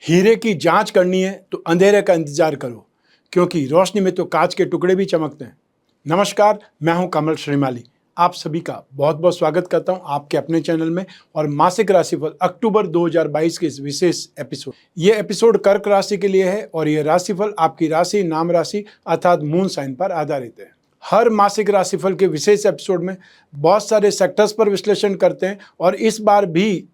हीरे की जांच करनी है तो अंधेरे का इंतजार करो, क्योंकि रोशनी में तो कांच के टुकड़े भी चमकते हैं। नमस्कार, मैं हूं कमल श्रीमाली। आप सभी का बहुत बहुत स्वागत करता हूं आपके अपने चैनल में और मासिक राशिफल अक्टूबर 2022 के इस विशेष एपिसोड। ये एपिसोड कर्क राशि के लिए है और यह राशिफल आपकी राशि, नाम राशि अर्थात मून साइन पर आधारित है। हर मासिक राशिफल के विशेष एपिसोड में बहुत सारे सेक्टर्स पर विश्लेषण करते हैं और इस बार भी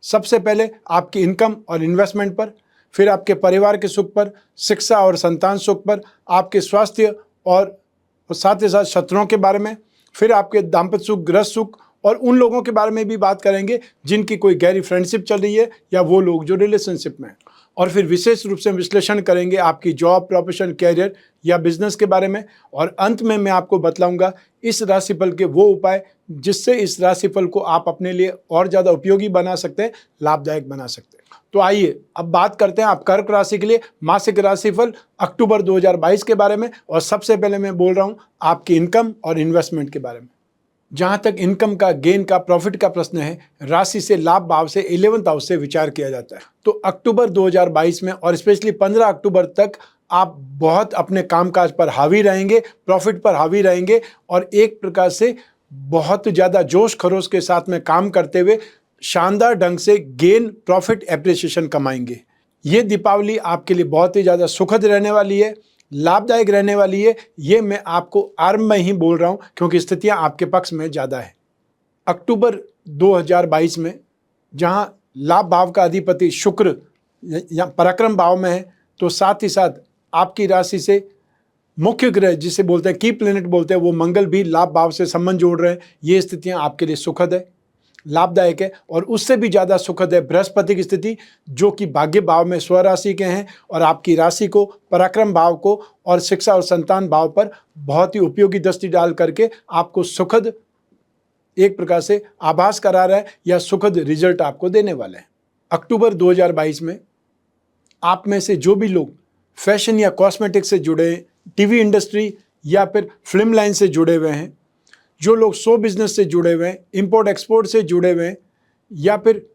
सबसे पहले आपकी इनकम और इन्वेस्टमेंट पर, फिर आपके परिवार के सुख पर, शिक्षा और संतान सुख पर, आपके स्वास्थ्य और साथ ही साथ शत्रुओं के बारे में, फिर आपके दाम्पत्य सुख, गृहस्थ सुख और उन लोगों के बारे में भी बात करेंगे जिनकी कोई गहरी फ्रेंडशिप चल रही है या वो लोग जो रिलेशनशिप में हैं। और फिर विशेष रूप से विश्लेषण करेंगे आपकी जॉब, प्रोफेशन, कैरियर या बिजनेस के बारे में। और अंत में मैं आपको बतलाऊंगा इस राशिफल के वो उपाय जिससे इस राशिफल को आप अपने लिए और ज़्यादा उपयोगी बना सकते हैं, लाभदायक बना सकते हैं। तो आइए अब बात करते हैं आप कर्क राशि के लिए मासिक राशिफल अक्टूबर 2022 के बारे में। और सबसे पहले मैं बोल रहा हूँ आपकी इनकम और इन्वेस्टमेंट के बारे में। जहाँ तक इनकम का, गेन का, प्रॉफिट का प्रश्न है, राशि से लाभ भाव से 11th हाउस से विचार किया जाता है। तो अक्टूबर 2022 में और स्पेशली 15 अक्टूबर तक आप बहुत अपने कामकाज पर हावी रहेंगे, प्रॉफिट पर हावी रहेंगे और एक प्रकार से बहुत ज़्यादा जोश खरोश के साथ में काम करते हुए शानदार ढंग से गेन, प्रॉफिट, एप्रिसिएशन कमाएंगे। ये दीपावली आपके लिए बहुत ही ज़्यादा सुखद रहने वाली है, लाभदायक रहने वाली है। ये मैं आपको आरंभ में ही बोल रहा हूँ क्योंकि स्थितियाँ आपके पक्ष में ज़्यादा है। अक्टूबर 2022 में जहाँ लाभ भाव का अधिपति शुक्र या पराक्रम भाव में है, तो साथ ही साथ आपकी राशि से मुख्य ग्रह जिसे बोलते हैं की प्लेनेट बोलते हैं, वो मंगल भी लाभ भाव से संबंध जोड़ रहे हैं। ये स्थितियाँ आपके लिए सुखद है, लाभदायक है। और उससे भी ज़्यादा सुखद है बृहस्पति की स्थिति जो कि भाग्य भाव में स्वराशि के हैं और आपकी राशि को, पराक्रम भाव को और शिक्षा और संतान भाव पर बहुत ही उपयोगी दृष्टि डाल करके आपको सुखद एक प्रकार से आभास करा रहा है या सुखद रिजल्ट आपको देने वाला है। अक्टूबर 2022 में आप में से जो भी लोग फैशन या कॉस्मेटिक्स से जुड़े, टीवी इंडस्ट्री या फिर फिल्म लाइन से जुड़े हुए हैं, जो लोग शो बिजनेस से जुड़े हुए हैं, इंपोर्ट एक्सपोर्ट से जुड़े हुए हैं या फिर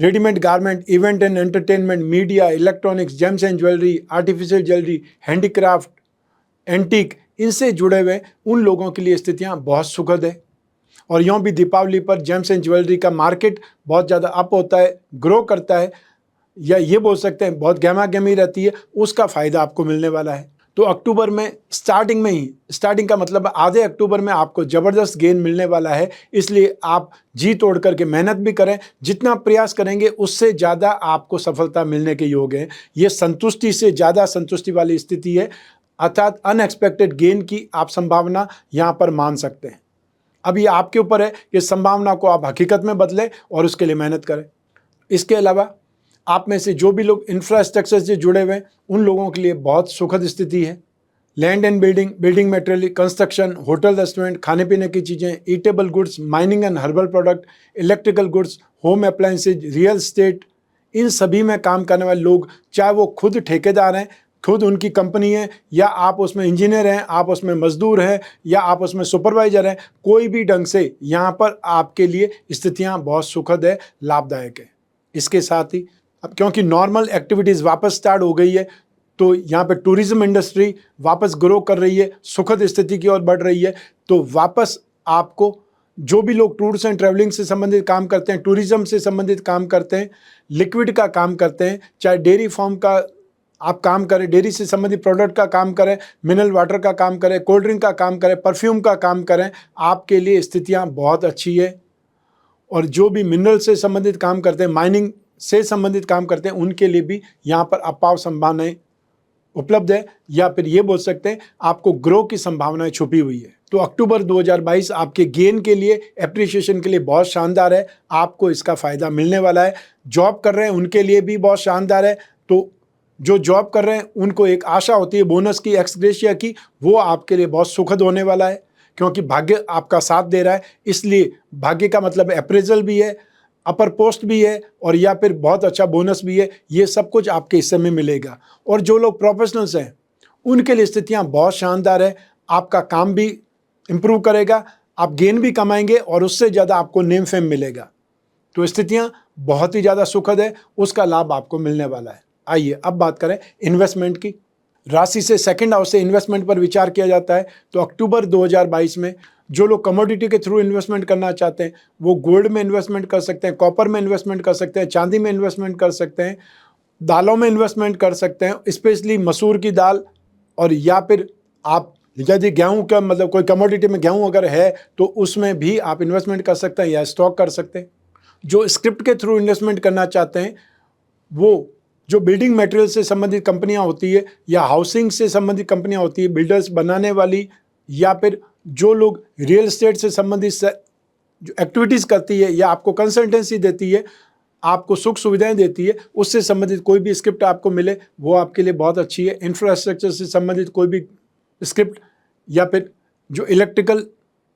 readymade garment, event and entertainment, media, electronics, James and jewellery, artificial jewellery, handicraft, antique, इनसे जुड़े हुए उन लोगों के लिए स्थितियां बहुत सुखद है। और यूँ भी दीपावली पर जेम्स एंड ज्वेलरी का मार्केट बहुत ज़्यादा अप होता है, ग्रो करता है, या ये बोल सकते हैं बहुत गहमा गहमी रहती है, उसका फ़ायदा आपको मिलने वाला है। तो अक्टूबर में स्टार्टिंग का मतलब आधे अक्टूबर में आपको ज़बरदस्त गेन मिलने वाला है। इसलिए आप जी तोड़ करके मेहनत भी करें, जितना प्रयास करेंगे उससे ज़्यादा आपको सफलता मिलने के योग हैं। ये संतुष्टि से ज़्यादा संतुष्टि वाली स्थिति है, अर्थात अनएक्सपेक्टेड गेन की आप संभावना यहाँ पर मान सकते हैं। अब ये आपके ऊपर है कि संभावना को आप हकीकत में बदलें और उसके लिए मेहनत करें। इसके अलावा आप में से जो भी लोग इंफ्रास्ट्रक्चर से जुड़े हुए हैं उन लोगों के लिए बहुत सुखद स्थिति है। Land and building material, construction, hotel, restaurant, खाने पीने की चीज़ें, eatable goods, mining and herbal product, electrical goods, home appliances, real estate, इन सभी में काम करने वाले लोग, चाहे वो खुद ठेकेदार हैं, खुद उनकी कंपनी है, या आप उसमें इंजीनियर हैं, आप उसमें मजदूर हैं, या आप उसमें सुपरवाइजर हैं, कोई भी ढंग से यहाँ पर आपके लिए स्थितियाँ बहुत सुखद है, लाभदायक है। इसके साथ ही अब क्योंकि नॉर्मल एक्टिविटीज़ वापस स्टार्ट हो गई है, तो यहाँ पे टूरिज्म इंडस्ट्री वापस ग्रो कर रही है, सुखद स्थिति की ओर बढ़ रही है। तो वापस आपको जो भी लोग टूर्स एंड ट्रैवलिंग से संबंधित काम करते हैं, टूरिज्म से संबंधित काम करते हैं, लिक्विड का काम करते हैं, चाहे डेयरी फार्म का आप काम करें, डेयरी से संबंधित प्रोडक्ट का काम करें, मिनरल वाटर का काम करें, कोल्ड ड्रिंक का काम करें, परफ्यूम का काम करें, आपके लिए स्थितियाँ बहुत अच्छी है। और जो भी मिनरल से संबंधित काम करते हैं, माइनिंग से संबंधित काम करते हैं, उनके लिए भी यहाँ पर अपार संभावनाएं उपलब्ध है, या फिर ये बोल सकते हैं आपको ग्रो की संभावनाएं छुपी हुई है। तो अक्टूबर 2022 आपके गेन के लिए, एप्रिसिएशन के लिए बहुत शानदार है, आपको इसका फ़ायदा मिलने वाला है। जॉब कर रहे हैं उनके लिए भी बहुत शानदार है। तो जो जॉब कर रहे हैं उनको एक आशा होती है बोनस की, एक्स ग्रेशिया की, वो आपके लिए बहुत सुखद होने वाला है क्योंकि भाग्य आपका साथ दे रहा है। इसलिए भाग्य का मतलब अप्रेजल भी है, अपर पोस्ट भी है और या फिर बहुत अच्छा बोनस भी है। ये सब कुछ आपके हिस्से में मिलेगा। और जो लोग प्रोफेशनल्स हैं उनके लिए स्थितियाँ बहुत शानदार है। आपका काम भी इम्प्रूव करेगा, आप गेन भी कमाएंगे और उससे ज़्यादा आपको नेम फेम मिलेगा। तो स्थितियाँ बहुत ही ज़्यादा सुखद है, उसका लाभ आपको मिलने वाला है। आइए अब बात करें इन्वेस्टमेंट की। राशि से सेकंड हाउस से इन्वेस्टमेंट पर विचार किया जाता है तो अक्टूबर 2022 में जो लोग कमोडिटी के थ्रू इन्वेस्टमेंट करना चाहते हैं वो गोल्ड में इन्वेस्टमेंट कर सकते हैं, कॉपर में इन्वेस्टमेंट कर सकते हैं, चांदी में इन्वेस्टमेंट कर सकते हैं, दालों में इन्वेस्टमेंट कर सकते हैं, स्पेशली मसूर की दाल, और या फिर आप यदि गेहूं का मतलब कोई कमोडिटी में गेहूं अगर है तो उसमें भी आप इन्वेस्टमेंट कर सकते हैं या स्टॉक कर सकते हैं। जो स्क्रिप्ट के थ्रू इन्वेस्टमेंट करना चाहते हैं वो जो बिल्डिंग मटेरियल से संबंधित कंपनियां होती है या हाउसिंग से संबंधित कंपनियां होती है, बिल्डर्स बनाने वाली, या फिर जो लोग रियल एस्टेट से संबंधित जो एक्टिविटीज़ करती है या आपको कंसल्टेंसी देती है, आपको सुख सुविधाएं देती है, उससे संबंधित कोई भी स्क्रिप्ट आपको मिले वो आपके लिए बहुत अच्छी है। इंफ्रास्ट्रक्चर से संबंधित कोई भी स्क्रिप्ट या फिर जो इलेक्ट्रिकल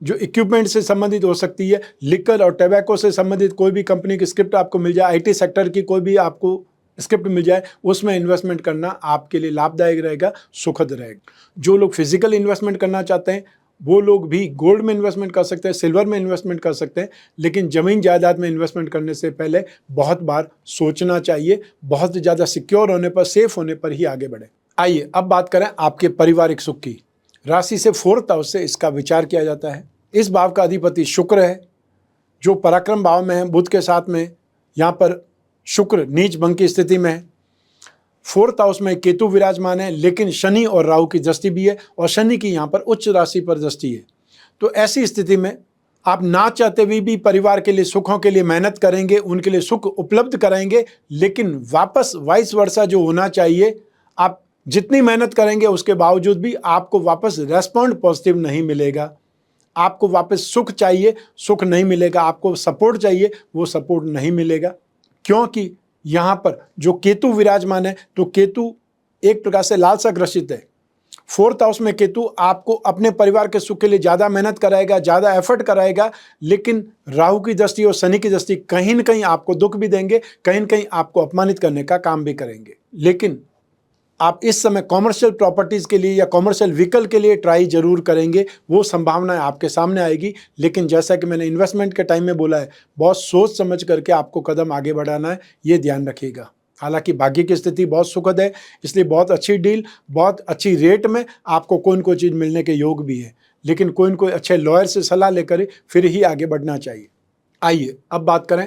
जो इक्विपमेंट से संबंधित हो सकती है, लिकर और टैबैको से संबंधित कोई भी कंपनी की स्क्रिप्ट आपको मिल जाए, आईटी सेक्टर की कोई भी आपको स्क्रिप्ट मिल जाए, उसमें इन्वेस्टमेंट करना आपके लिए लाभदायक रहेगा, सुखद रहेगा। जो लोग फिजिकल इन्वेस्टमेंट करना चाहते हैं वो लोग भी गोल्ड में इन्वेस्टमेंट कर सकते हैं, सिल्वर में इन्वेस्टमेंट कर सकते हैं, लेकिन ज़मीन जायदाद में इन्वेस्टमेंट करने से पहले बहुत बार सोचना चाहिए। बहुत ज़्यादा सिक्योर होने पर, सेफ होने पर ही आगे बढ़े। आइए अब बात करें आपके पारिवारिक सुख की। राशि से फोर्थ हाउस से इसका विचार किया जाता है। इस भाव का अधिपति शुक्र है जो पराक्रम भाव में है, बुध के साथ में। यहाँ पर शुक्र नीच भंग की स्थिति में है। फोर्थ हाउस में केतु विराजमान है, लेकिन शनि और राहु की दृष्टि भी है और शनि की यहाँ पर उच्च राशि पर दृष्टि है। तो ऐसी स्थिति में आप ना चाहते हुए भी परिवार के लिए, सुखों के लिए मेहनत करेंगे, उनके लिए सुख उपलब्ध कराएंगे, लेकिन वापस वाइस वर्सा जो होना चाहिए, आप जितनी मेहनत करेंगे उसके बावजूद भी आपको वापस रेस्पॉन्ड पॉजिटिव नहीं मिलेगा। आपको वापस सुख चाहिए, सुख नहीं मिलेगा। आपको सपोर्ट चाहिए, वो सपोर्ट नहीं मिलेगा, क्योंकि यहाँ पर जो केतु विराजमान है तो केतु एक प्रकार से लालसा ग्रसित है। फोर्थ हाउस में केतु आपको अपने परिवार के सुख के लिए ज़्यादा मेहनत कराएगा, ज़्यादा एफर्ट कराएगा, लेकिन राहु की दृष्टि और शनि की दृष्टि कहीं न कहीं आपको दुख भी देंगे, कहीं न कहीं आपको अपमानित करने का काम भी करेंगे। लेकिन आप इस समय कॉमर्शियल प्रॉपर्टीज़ के लिए या कॉमर्शियल व्हीकल के लिए ट्राई जरूर करेंगे, वो संभावनाएं आपके सामने आएगी। लेकिन जैसा कि मैंने इन्वेस्टमेंट के टाइम में बोला है, बहुत सोच समझ करके आपको कदम आगे बढ़ाना है, ये ध्यान रखिएगा। हालांकि भाग्य की स्थिति बहुत सुखद है, इसलिए बहुत अच्छी डील, बहुत अच्छी रेट में आपको कोई न कोई चीज़ मिलने के योग भी है, लेकिन कोई न कोई अच्छे लॉयर से सलाह लेकर फिर ही आगे बढ़ना चाहिए। आइए अब बात करें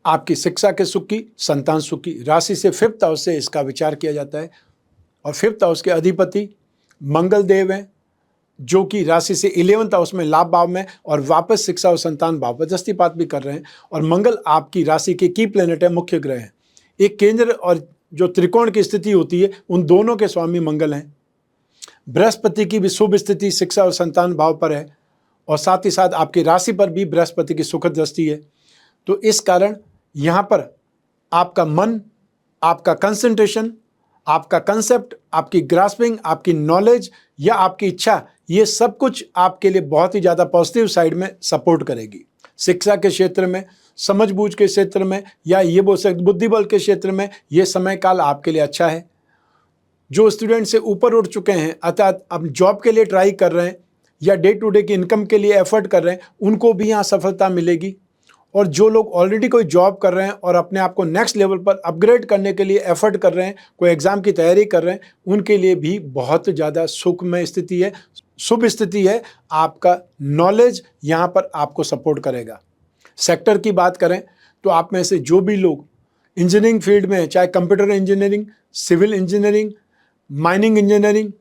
आपकी शिक्षा के सुख की, संतान सुख की। राशि से फिफ्थ हाउस से इसका विचार किया जाता है और फिफ्थ हाउस के अधिपति मंगल देव हैं, जो कि राशि से 11th हाउस में लाभ भाव में और वापस शिक्षा और संतान भाव पर दृष्टिपात भी कर रहे हैं। और मंगल आपकी राशि के की प्लेनेट है, मुख्य ग्रह हैं। एक केंद्र और जो त्रिकोण की स्थिति होती है, उन दोनों के स्वामी मंगल हैं। बृहस्पति की भी शुभ स्थिति शिक्षा और संतान भाव पर है और साथ ही साथ आपकी राशि पर भी बृहस्पति की सुखद दृष्टि है। तो इस कारण यहाँ पर आपका मन, आपका कंसंट्रेशन, आपका कंसेप्ट, आपकी ग्रास्पिंग, आपकी नॉलेज या आपकी इच्छा, ये सब कुछ आपके लिए बहुत ही ज़्यादा पॉजिटिव साइड में सपोर्ट करेगी। शिक्षा के क्षेत्र में, समझबूझ के क्षेत्र में, या ये बोल सकते बुद्धिबल के क्षेत्र में, ये समय काल आपके लिए अच्छा है। जो स्टूडेंट से ऊपर उठ चुके हैं, अर्थात अब जॉब के लिए ट्राई कर रहे हैं या डे टू डे की इनकम के लिए एफर्ट कर रहे हैं, उनको भी यहाँ सफलता मिलेगी। और जो लोग ऑलरेडी कोई जॉब कर रहे हैं और अपने आप को नेक्स्ट लेवल पर अपग्रेड करने के लिए एफर्ट कर रहे हैं, कोई एग्ज़ाम की तैयारी कर रहे हैं, उनके लिए भी बहुत ज़्यादा सुखमय स्थिति है, शुभ स्थिति है। आपका नॉलेज यहाँ पर आपको सपोर्ट करेगा। सेक्टर की बात करें तो आप में से जो भी लोग इंजीनियरिंग फील्ड में हैं, चाहे computer engineering, civil engineering, mining engineering,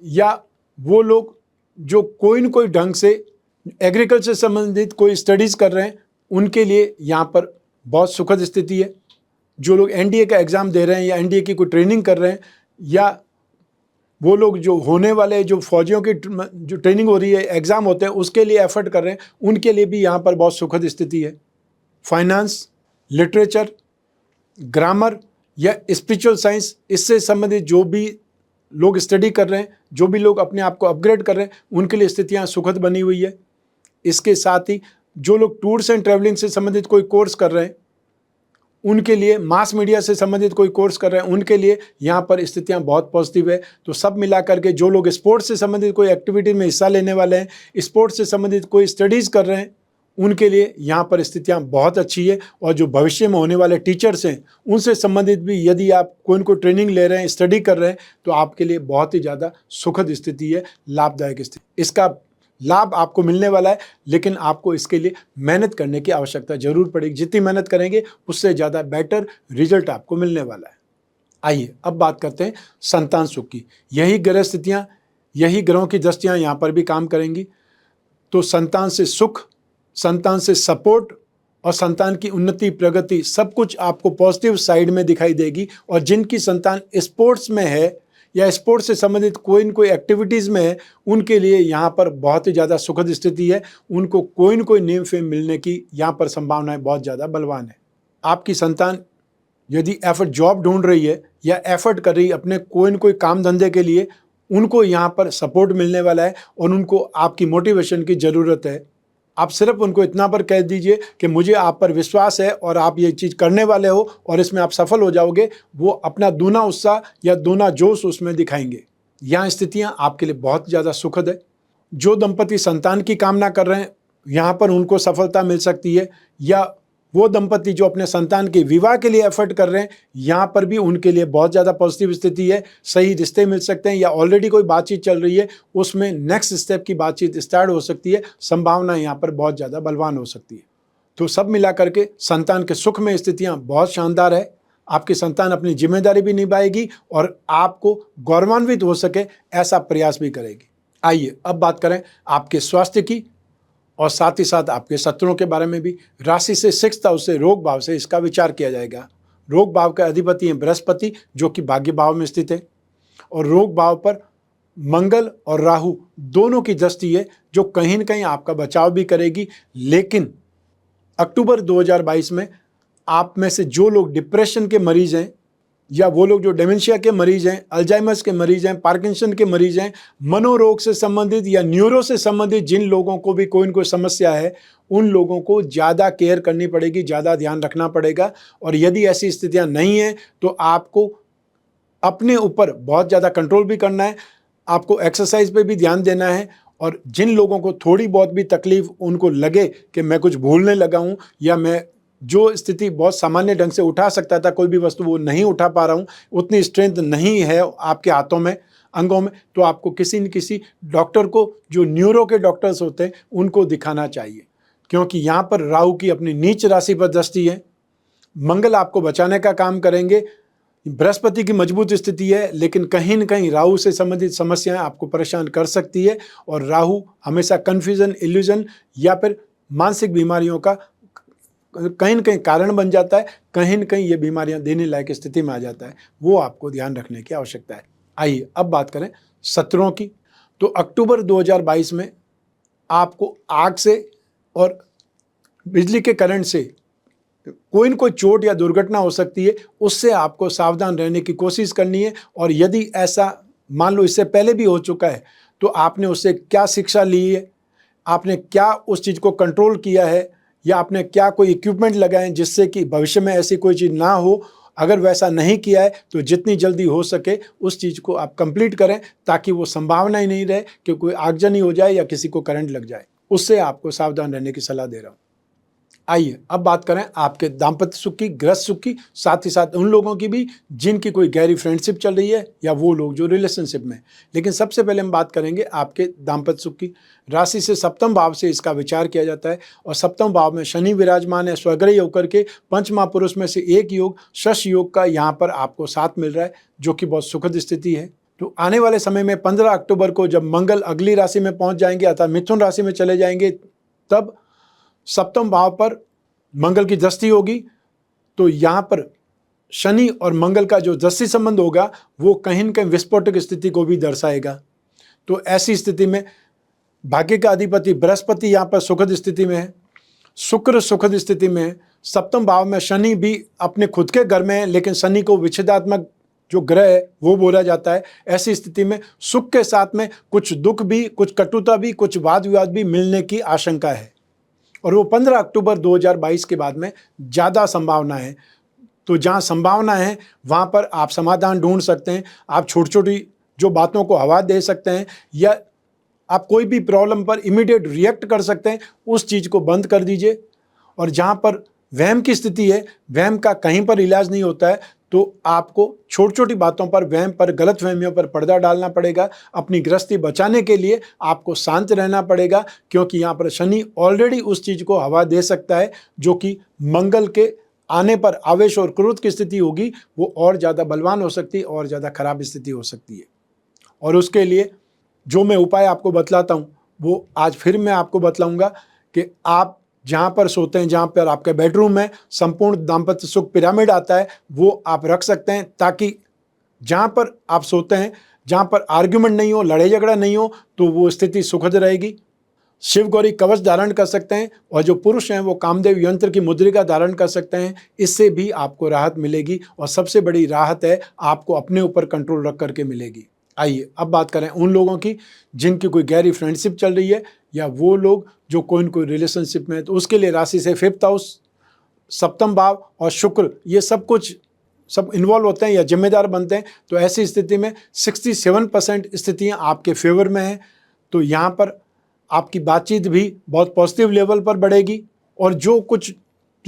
या वो लोग जो कोई न कोई ढंग से एग्रीकल्चर से संबंधित कोई स्टडीज़ कर रहे हैं, उनके लिए यहाँ पर बहुत सुखद स्थिति है। जो लोग एनडीए का एग्ज़ाम दे रहे हैं या एनडीए की कोई ट्रेनिंग कर रहे हैं, या वो लोग जो होने वाले जो फौजियों की जो ट्रेनिंग हो रही है, एग्ज़ाम होते हैं, उसके लिए एफर्ट कर रहे हैं, उनके लिए भी यहाँ पर बहुत सुखद स्थिति है। फाइनेंस, लिटरेचर, ग्रामर या स्पिरिचुअल साइंस, इससे संबंधित जो भी लोग स्टडी कर रहे हैं, जो भी लोग अपने आप को अपग्रेड कर रहे हैं, उनके लिए स्थितियाँ सुखद बनी हुई है। इसके साथ ही जो लोग टूर्स एंड ट्रैवलिंग से संबंधित कोई कोर्स कर रहे हैं, उनके लिए, मास मीडिया से संबंधित कोई कोर्स कर रहे हैं, उनके लिए यहाँ पर स्थितियाँ बहुत पॉजिटिव है। तो सब मिलाकर के जो लोग स्पोर्ट्स से संबंधित कोई एक्टिविटी में हिस्सा लेने वाले हैं, स्पोर्ट्स से संबंधित कोई स्टडीज़ कर रहे हैं, उनके लिए यहाँ पर स्थितियाँ बहुत अच्छी है। और जो भविष्य में होने वाले टीचर्स हैं उनसे संबंधित भी यदि आप कोई न कोई ट्रेनिंग ले रहे हैं, स्टडी कर रहे हैं, तो आपके लिए बहुत ही ज़्यादा सुखद स्थिति है, लाभदायक स्थिति। इसका लाभ आपको मिलने वाला है, लेकिन आपको इसके लिए मेहनत करने की आवश्यकता जरूर पड़ेगी। जितनी मेहनत करेंगे उससे ज़्यादा बेटर रिजल्ट आपको मिलने वाला है। आइए अब बात करते हैं संतान सुख की। यही ग्रह स्थितियाँ, यही ग्रहों की दृष्टियाँ यहाँ पर भी काम करेंगी। तो संतान से सुख, संतान से सपोर्ट और संतान की उन्नति, प्रगति, सब कुछ आपको पॉजिटिव साइड में दिखाई देगी। और जिनकी संतान स्पोर्ट्स में है या स्पोर्ट्स से संबंधित कोई न कोई एक्टिविटीज़ में है, उनके लिए यहाँ पर बहुत ही ज़्यादा सुखद स्थिति है। उनको कोई न कोई नेम फेम मिलने की यहाँ पर संभावनाएं बहुत ज़्यादा बलवान है। आपकी संतान यदि एफर्ट जॉब ढूंढ रही है या एफर्ट कर रही है अपने कोई न कोई काम धंधे के लिए, उनको यहाँ पर सपोर्ट मिलने वाला है और उनको आपकी मोटिवेशन की ज़रूरत है। आप सिर्फ उनको इतना पर कह दीजिए कि मुझे आप पर विश्वास है और आप ये चीज़ करने वाले हो और इसमें आप सफल हो जाओगे, वो अपना दूना उत्साह या दूना जोश उसमें दिखाएंगे। यहाँ स्थितियाँ आपके लिए बहुत ज़्यादा सुखद है। जो दंपति संतान की कामना कर रहे हैं, यहाँ पर उनको सफलता मिल सकती है। या वो दंपति जो अपने संतान के विवाह के लिए एफर्ट कर रहे हैं, यहाँ पर भी उनके लिए बहुत ज़्यादा पॉजिटिव स्थिति है। सही रिश्ते मिल सकते हैं या ऑलरेडी कोई बातचीत चल रही है, उसमें नेक्स्ट स्टेप की बातचीत स्टार्ट हो सकती है। संभावना यहाँ पर बहुत ज़्यादा बलवान हो सकती है। तो सब मिला करके संतान के सुख में स्थितियाँ बहुत शानदार है। आपकी संतान अपनी जिम्मेदारी भी निभाएगी और आपको गौरवान्वित हो सके ऐसा प्रयास भी करेगी। आइए अब बात करें आपके स्वास्थ्य की और साथ ही साथ आपके शत्रुओं के बारे में भी। राशि से 6th हाउस से, रोग भाव से इसका विचार किया जाएगा। रोग भाव का अधिपति है बृहस्पति, जो कि भाग्य भाव में स्थित है। और रोग भाव पर मंगल और राहु दोनों की दृष्टि है, जो कहीं न कहीं आपका बचाव भी करेगी। लेकिन अक्टूबर 2022 में आप में से जो लोग डिप्रेशन के मरीज हैं या वो लोग जो डेमेंशिया के मरीज हैं, अल्जाइमर्स के मरीज हैं, पार्किंसन के मरीज हैं, मनोरोग से संबंधित या न्यूरो से संबंधित जिन लोगों को भी कोई न कोई समस्या है, उन लोगों को ज़्यादा केयर करनी पड़ेगी, ज़्यादा ध्यान रखना पड़ेगा। और यदि ऐसी स्थितियां नहीं हैं तो आपको अपने ऊपर बहुत ज़्यादा कंट्रोल भी करना है, आपको एक्सरसाइज पे भी ध्यान देना है। और जिन लोगों को थोड़ी बहुत भी तकलीफ उनको लगे कि मैं कुछ भूलने लगा हूँ या मैं जो स्थिति बहुत सामान्य ढंग से उठा सकता था कोई भी वस्तु वो नहीं उठा पा रहा हूँ, उतनी स्ट्रेंथ नहीं है आपके हाथों में, अंगों में, तो आपको किसी न किसी डॉक्टर को, जो न्यूरो के डॉक्टर्स होते हैं, उनको दिखाना चाहिए। क्योंकि यहाँ पर राहु की अपनी नीच राशि पर दृष्टि है। मंगल आपको बचाने का काम करेंगे। बृहस्पति की मजबूत स्थिति है, लेकिन कहीं न कहीं राहु से संबंधित समस्याएं आपको परेशान कर सकती है। और राहु हमेशा कन्फ्यूजन, इल्यूजन या फिर मानसिक बीमारियों का कहीं न कहीं कारण बन जाता है। कहीं न कहीं ये बीमारियां देने लायक स्थिति में आ जाता है, वो आपको ध्यान रखने की आवश्यकता है। आइए अब बात करें शत्रुओं की। तो अक्टूबर 2022 में आपको आग से और बिजली के करंट से कोई न कोई चोट या दुर्घटना हो सकती है, उससे आपको सावधान रहने की कोशिश करनी है। और यदि ऐसा मान लो इससे पहले भी हो चुका है, तो आपने उससे क्या शिक्षा ली है, आपने क्या उस चीज़ को कंट्रोल किया है, या आपने क्या कोई इक्विपमेंट लगाए जिससे कि भविष्य में ऐसी कोई चीज़ ना हो। अगर वैसा नहीं किया है तो जितनी जल्दी हो सके उस चीज़ को आप कंप्लीट करें, ताकि वो संभावना ही नहीं रहे कि कोई आगजनी हो जाए या किसी को करंट लग जाए। उससे आपको सावधान रहने की सलाह दे रहा हूँ। आइए अब बात करें आपके दाम्पत्य सुख की, गृहस्थ सुख की, साथ ही साथ उन लोगों की भी जिनकी कोई गहरी फ्रेंडशिप चल रही है या वो लोग जो रिलेशनशिप में। लेकिन सबसे पहले हम बात करेंगे आपके दाम्पत्य सुख की। राशि से 7वें भाव से इसका विचार किया जाता है और 7वें भाव में शनि विराजमान है, स्वग्रही होकर के पंच महापुरुष में से एक योग, शश योग का यहाँ पर आपको साथ मिल रहा है, जो कि बहुत सुखद स्थिति है। तो आने वाले समय में 15 अक्टूबर को जब मंगल अगली राशि में पहुँच जाएंगे अर्थात मिथुन राशि में चले जाएंगे, तब 7वें भाव पर मंगल की दृष्टि होगी। तो यहाँ पर शनि और मंगल का जो दृष्टि संबंध होगा वो कहीं न कहीं विस्फोटक स्थिति को भी दर्शाएगा। तो ऐसी स्थिति में भाग्य का अधिपति बृहस्पति यहाँ पर सुखद स्थिति में है, शुक्र सुखद स्थिति में है, 7वें भाव में शनि भी अपने खुद के घर में है, लेकिन शनि को विच्छेदात्मक जो ग्रह है वो बोला जाता है। ऐसी स्थिति में सुख के साथ में कुछ दुख भी, कुछ कटुता भी, कुछ वाद विवाद भी मिलने की आशंका है। और वो 15 अक्टूबर 2022 के बाद में ज़्यादा संभावना है। तो जहाँ संभावना है वहाँ पर आप समाधान ढूंढ सकते हैं। आप छोटी छोटी जो बातों को हवा दे सकते हैं, या आप कोई भी प्रॉब्लम पर इमीडिएट रिएक्ट कर सकते हैं, उस चीज़ को बंद कर दीजिए। और जहाँ पर वहम की स्थिति है, वहम का कहीं पर इलाज नहीं होता है, तो आपको छोटी छोटी बातों पर, वहम पर, गलत फहमियों पर पर्दा डालना पड़ेगा। अपनी गृहस्थी बचाने के लिए आपको शांत रहना पड़ेगा, क्योंकि यहाँ पर शनि ऑलरेडी उस चीज़ को हवा दे सकता है जो कि मंगल के आने पर आवेश और क्रोध की स्थिति होगी, वो और ज़्यादा बलवान हो सकती है, और ज़्यादा खराब स्थिति हो सकती है। और उसके लिए जो मैं उपाय आपको बतलाता हूँ, वो आज फिर मैं आपको बतलाऊँगा कि आप जहाँ पर सोते हैं, जहाँ पर आपका बेडरूम है, संपूर्ण दाम्पत्य सुख पिरामिड आता है, वो आप रख सकते हैं, ताकि जहाँ पर आप सोते हैं, जहाँ पर आर्ग्यूमेंट नहीं हो, लड़ाई झगड़ा नहीं हो, तो वो स्थिति सुखद रहेगी। शिव गौरी कवच धारण कर सकते हैं, और जो पुरुष हैं वो कामदेव यंत्र की मुद्रिका धारण कर सकते हैं। इससे भी आपको राहत मिलेगी, और सबसे बड़ी राहत है आपको अपने ऊपर कंट्रोल रख करके मिलेगी। आइए अब बात करें उन लोगों की जिनकी कोई गहरी फ्रेंडशिप चल रही है, या वो लोग जो कोई न कोई रिलेशनशिप में है। तो उसके लिए राशि से 5th हाउस, सप्तम भाव और शुक्र, ये सब इन्वॉल्व होते हैं या जिम्मेदार बनते हैं। तो ऐसी स्थिति में 67% स्थितियाँ आपके फेवर में हैं। तो यहाँ पर आपकी बातचीत भी बहुत पॉजिटिव लेवल पर बढ़ेगी, और जो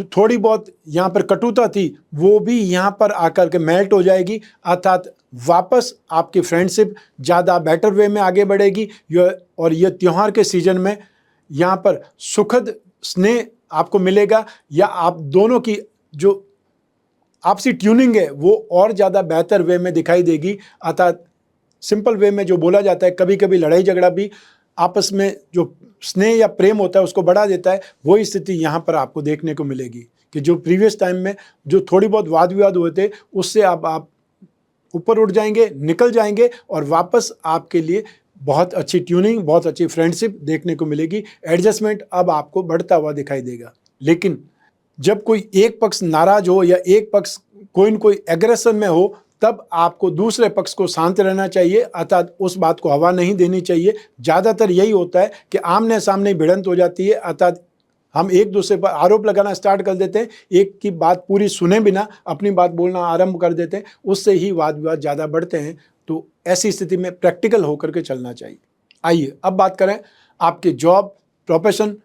थोड़ी बहुत यहाँ पर कटुता थी, वो भी यहाँ पर आकर के मेल्ट हो जाएगी, अर्थात वापस आपकी फ्रेंडशिप ज़्यादा बेटर वे में आगे बढ़ेगी। और ये त्यौहार के सीजन में यहाँ पर सुखद स्नेह आपको मिलेगा, या आप दोनों की जो आपसी ट्यूनिंग है वो और ज़्यादा बेहतर वे में दिखाई देगी। अर्थात सिंपल वे में जो बोला जाता है, कभी कभी लड़ाई झगड़ा भी आपस में जो स्नेह या प्रेम होता है उसको बढ़ा देता है, वही स्थिति यहाँ पर आपको देखने को मिलेगी कि जो प्रीवियस टाइम में जो थोड़ी बहुत वाद विवाद हुए थे, उससे आप ऊपर उठ जाएंगे, निकल जाएंगे, और वापस आपके लिए बहुत अच्छी ट्यूनिंग, बहुत अच्छी फ्रेंडशिप देखने को मिलेगी। एडजस्टमेंट अब आपको बढ़ता हुआ दिखाई देगा। लेकिन जब कोई एक पक्ष नाराज हो, या एक पक्ष कोई न कोई एग्रेशन में हो, तब आपको दूसरे पक्ष को शांत रहना चाहिए, अर्थात उस बात को हवा नहीं देनी चाहिए। ज़्यादातर यही होता है कि आमने सामने भिड़ंत हो जाती है, अर्थात हम एक दूसरे पर आरोप लगाना स्टार्ट कर देते हैं, एक की बात पूरी सुने बिना अपनी बात बोलना आरंभ कर देते हैं, उससे ही वाद विवाद ज़्यादा बढ़ते हैं। तो ऐसी स्थिति में प्रैक्टिकल होकर के चलना चाहिए। आइए अब बात करें आपके जॉब, प्रोफेशन,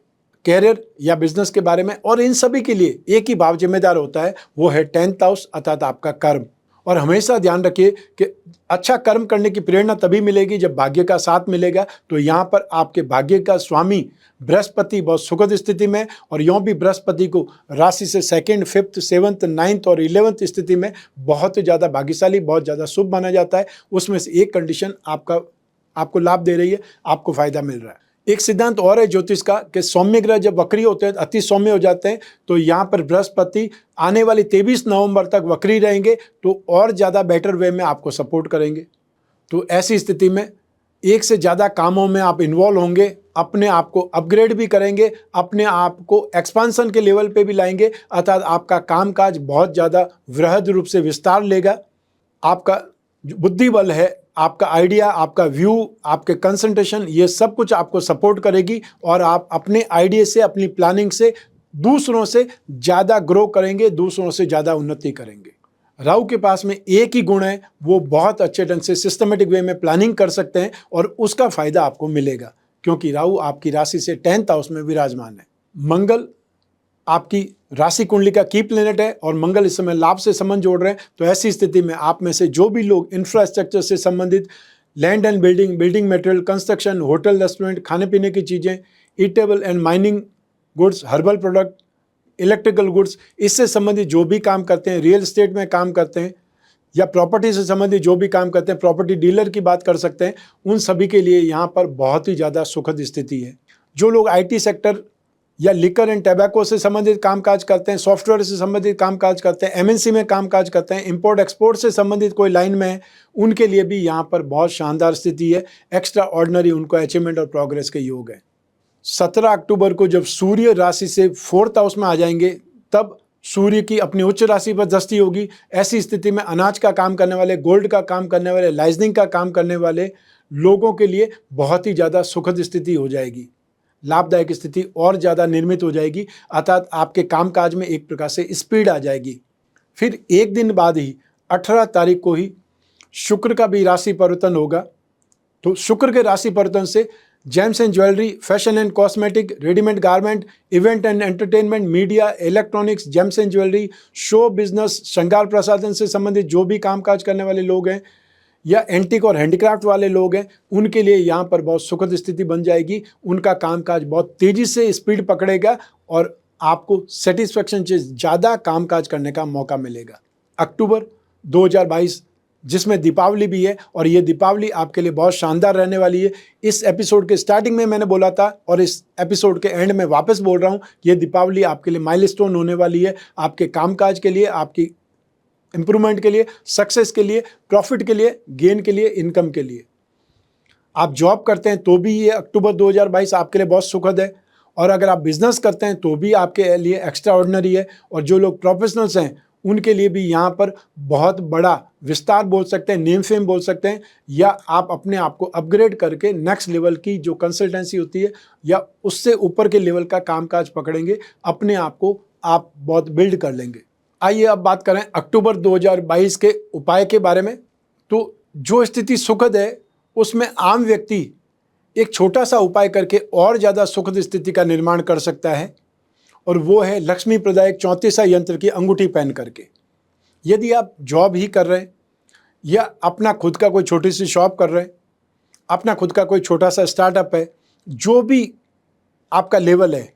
कैरियर या बिजनेस के बारे में। और इन सभी के लिए एक ही भाव जिम्मेदार होता है, वो है 10th हाउस, अर्थात आपका कर्म। और हमेशा ध्यान रखिए कि अच्छा कर्म करने की प्रेरणा तभी मिलेगी जब भाग्य का साथ मिलेगा। तो यहाँ पर आपके भाग्य का स्वामी बृहस्पति बहुत सुखद स्थिति में, और यों भी बृहस्पति को राशि से 2nd, 5th, 7th, 9th और 11th स्थिति में बहुत ज़्यादा भाग्यशाली, बहुत ज़्यादा शुभ माना जाता है। उसमें से एक कंडीशन आपको लाभ दे रही है, आपको फायदा मिल रहा है। एक सिद्धांत और है ज्योतिष का कि सौम्य ग्रह जब वक्री होते हैं, अति सौम्य हो जाते हैं, तो यहाँ पर बृहस्पति आने वाली 23 नवंबर तक वक्री रहेंगे, तो और ज़्यादा बेटर वे में आपको सपोर्ट करेंगे। तो ऐसी स्थिति में एक से ज़्यादा कामों में आप इन्वॉल्व होंगे, अपने आप को अपग्रेड भी करेंगे, अपने आप को एक्सपांसन के लेवल पे भी लाएंगे, अर्थात आपका कामकाज बहुत ज़्यादा वृहद रूप से विस्तार लेगा। आपका जो बुद्धि बल है, आपका आइडिया, आपका व्यू, आपके कंसंट्रेशन, ये सब कुछ आपको सपोर्ट करेगी, और आप अपने आइडिया से, अपनी प्लानिंग से दूसरों से ज़्यादा ग्रो करेंगे, दूसरों से ज़्यादा उन्नति करेंगे। राहु के पास में एक ही गुण है, वो बहुत अच्छे ढंग से सिस्टमेटिक वे में प्लानिंग कर सकते हैं, और उसका फायदा आपको मिलेगा, क्योंकि राहु आपकी राशि से 10th हाउस में विराजमान है। मंगल आपकी राशि कुंडली का की प्लेनेट है, और मंगल इस समय लाभ से संबंध जोड़ रहे हैं। तो ऐसी स्थिति में आप में से जो भी लोग इंफ्रास्ट्रक्चर से संबंधित, land and building material, construction, hotel, restaurant, खाने पीने की चीज़ें, eatable and mining goods, herbal product, electrical goods, इससे संबंधित जो भी काम करते हैं, रियल एस्टेट में काम करते हैं, या प्रॉपर्टी से संबंधित जो भी काम करते हैं, प्रॉपर्टी डीलर की बात कर सकते हैं, उन सभी के लिए यहाँ पर बहुत ही ज़्यादा सुखद स्थिति है। जो लोग IT सेक्टर या लिकर एंड टैबैको से संबंधित कामकाज करते हैं, सॉफ्टवेयर से संबंधित कामकाज करते हैं, MNC में कामकाज करते हैं, इंपोर्ट एक्सपोर्ट से संबंधित कोई लाइन में है, उनके लिए भी यहाँ पर बहुत शानदार स्थिति है। एक्स्ट्रा ऑर्डिनरी उनको अचीवमेंट और प्रोग्रेस के योग है। 17 अक्टूबर को जब सूर्य राशि से 4th हाउस में आ जाएंगे, तब सूर्य की अपनी उच्च राशि पर दृष्टि होगी। ऐसी स्थिति में अनाज का काम करने वाले, गोल्ड का काम करने वाले, लाइजनिंग का काम करने वाले लोगों के लिए बहुत ही ज़्यादा सुखद स्थिति हो जाएगी, लाभदायक स्थिति और ज़्यादा निर्मित हो जाएगी, अर्थात आपके कामकाज में एक प्रकार से स्पीड आ जाएगी। फिर एक दिन बाद ही 18 तारीख को ही शुक्र का भी राशि परिवर्तन होगा। तो शुक्र के राशि परिवर्तन से James and jewellery, fashion and cosmetic, readymade garment, event and entertainment, media, electronics, James and jewellery, show business, श्रृंगार प्रसाधन से संबंधित जो भी कामकाज करने वाले लोग हैं या एंटीक और हैंडीक्राफ्ट वाले लोग हैं, उनके लिए यहाँ पर बहुत सुखद स्थिति बन जाएगी। उनका कामकाज बहुत तेज़ी से स्पीड पकड़ेगा और आपको सेटिस्फेक्शन से ज़्यादा कामकाज करने का मौका मिलेगा। अक्टूबर 2022 जिसमें दीपावली भी है और ये दीपावली आपके लिए बहुत शानदार रहने वाली है। इस एपिसोड के स्टार्टिंग में मैंने बोला था और इस एपिसोड के एंड में वापस बोल रहा हूँ, ये दीपावली आपके लिए माइलस्टोन होने वाली है, आपके कामकाज के लिए, आपकी इंप्रूवमेंट के लिए, सक्सेस के लिए, प्रॉफिट के लिए, गेन के लिए, इनकम के लिए। आप जॉब करते हैं तो भी ये अक्टूबर 2022 आपके लिए बहुत सुखद है, और अगर आप बिजनेस करते हैं तो भी आपके लिए एक्स्ट्रा ऑर्डिनरी है, और जो लोग प्रोफेशनल्स हैं उनके लिए भी यहाँ पर बहुत बड़ा विस्तार बोल सकते हैं, नेम फेम बोल सकते हैं, या आप अपने आप को अपग्रेड करके नेक्स्ट लेवल की जो कंसल्टेंसी होती है या उससे ऊपर के लेवल का कामकाज पकड़ेंगे, अपने आप को आप बहुत बिल्ड कर लेंगे। आइए अब बात करें अक्टूबर 2022 के उपाय के बारे में। तो जो स्थिति सुखद है उसमें आम व्यक्ति एक छोटा सा उपाय करके और ज़्यादा सुखद स्थिति का निर्माण कर सकता है, और वो है लक्ष्मी प्रदायक 34 यंत्र की अंगूठी पहन करके। यदि आप जॉब ही कर रहे हैं या अपना खुद का कोई छोटी सी शॉप कर रहे हैं, अपना खुद का कोई छोटा सा स्टार्टअप है, जो भी आपका लेवल है,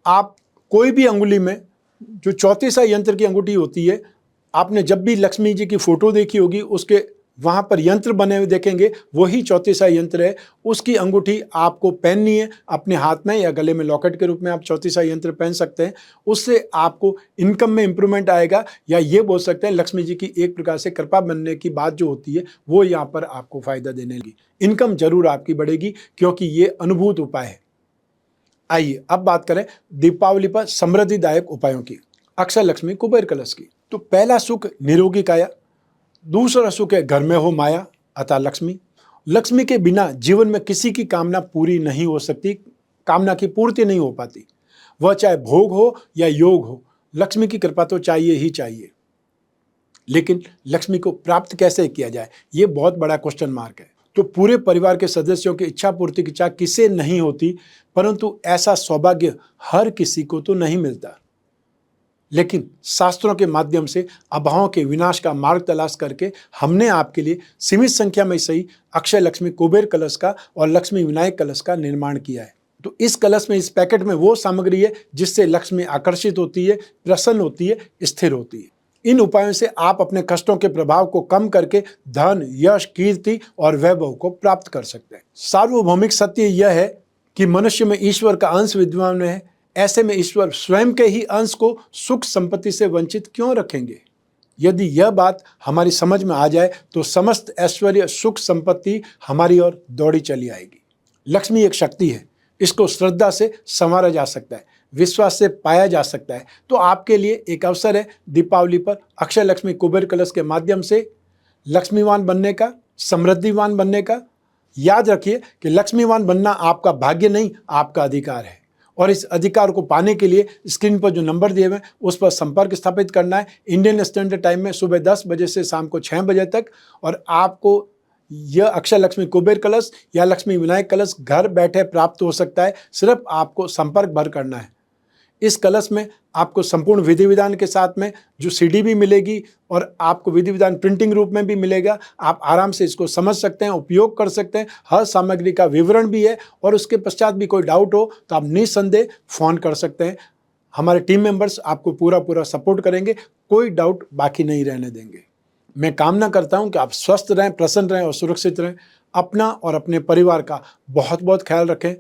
आप कोई भी अंगुली में जो 34 यंत्र की अंगूठी होती है, आपने जब भी लक्ष्मी जी की फोटो देखी होगी उसके वहाँ पर यंत्र बने हुए देखेंगे, वही 34 यंत्र है। उसकी अंगूठी आपको पहननी है अपने हाथ में या गले में, लॉकेट के रूप में आप 34 यंत्र पहन सकते हैं। उससे आपको इनकम में इंप्रूवमेंट आएगा, या ये बोल सकते हैं लक्ष्मी जी की एक प्रकार से कृपा बनने की बात जो होती है वो यहाँ पर आपको फायदा देने लगी। इनकम जरूर आपकी बढ़ेगी क्योंकि ये अनुभूत उपाय है। आइए अब बात करें दीपावली पर समृद्धिदायक उपायों की, अक्षय लक्ष्मी कुबेर कलश की। तो पहला सुख निरोगी काया, दूसरा सुख है घर में हो माया अतः लक्ष्मी। लक्ष्मी के बिना जीवन में किसी की कामना पूरी नहीं हो सकती, कामना की पूर्ति नहीं हो पाती, वह चाहे भोग हो या योग हो, लक्ष्मी की कृपा तो चाहिए ही चाहिए। लेकिन लक्ष्मी को प्राप्त कैसे किया जाए, ये बहुत बड़ा क्वेश्चन मार्क है। तो पूरे परिवार के सदस्यों की इच्छा पूर्ति की चाह किसे नहीं होती, परंतु ऐसा सौभाग्य हर किसी को तो नहीं मिलता। लेकिन शास्त्रों के माध्यम से अभावों के विनाश का मार्ग तलाश करके हमने आपके लिए सीमित संख्या में सही अक्षय लक्ष्मी कुबेर कलश का और लक्ष्मी विनायक कलश का निर्माण किया है। तो इस कलश में, इस पैकेट में वो सामग्री है जिससे लक्ष्मी आकर्षित होती है, प्रसन्न होती है, स्थिर होती है। इन उपायों से आप अपने कष्टों के प्रभाव को कम करके धन, यश, कीर्ति और वैभव को प्राप्त कर सकते हैं। सार्वभौमिक सत्य यह है कि मनुष्य में ईश्वर का अंश विद्यमान है। ऐसे में ईश्वर स्वयं के ही अंश को सुख संपत्ति से वंचित क्यों रखेंगे? यदि यह बात हमारी समझ में आ जाए तो समस्त ऐश्वर्य, सुख, संपत्ति हमारी ओर दौड़ी चली आएगी। लक्ष्मी एक शक्ति है, इसको श्रद्धा से संवारा जा सकता है, विश्वास से पाया जा सकता है। तो आपके लिए एक अवसर है दीपावली पर अक्षय लक्ष्मी कुबेर कलश के माध्यम से लक्ष्मीवान बनने का, समृद्धिवान बनने का। याद रखिए कि लक्ष्मीवान बनना आपका भाग्य नहीं, आपका अधिकार है, और इस अधिकार को पाने के लिए स्क्रीन पर जो नंबर दिए हुए हैं उस पर संपर्क स्थापित करना है। इंडियन स्टैंडर्ड टाइम में सुबह 10 बजे से शाम को 6 बजे तक, और आपको यह अक्षय लक्ष्मी कुबेर कलश या लक्ष्मी विनायक कलश घर बैठे प्राप्त हो सकता है। सिर्फ आपको संपर्क भर करना है। इस कलश में आपको संपूर्ण विधि विधान के साथ में जो सीडी भी मिलेगी और आपको विधि विधान प्रिंटिंग रूप में भी मिलेगा। आप आराम से इसको समझ सकते हैं, उपयोग कर सकते हैं। हर सामग्री का विवरण भी है, और उसके पश्चात भी कोई डाउट हो तो आप निसंदेह फ़ोन कर सकते हैं। हमारे टीम मेंबर्स आपको पूरा सपोर्ट करेंगे, कोई डाउट बाकी नहीं रहने देंगे। मैं कामना करता हूं कि आप स्वस्थ रहें, प्रसन्न रहें और सुरक्षित रहें। अपना और अपने परिवार का बहुत बहुत ख्याल रखें।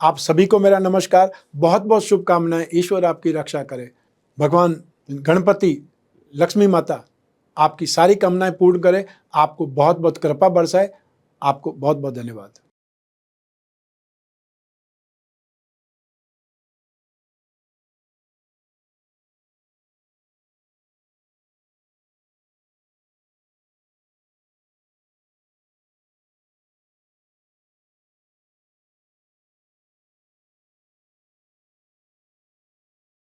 आप सभी को मेरा नमस्कार, बहुत बहुत शुभकामनाएं। ईश्वर आपकी रक्षा करे। भगवान गणपति, लक्ष्मी माता आपकी सारी कामनाएं पूर्ण करे, आपको बहुत बहुत कृपा बरसाए। आपको बहुत बहुत धन्यवाद।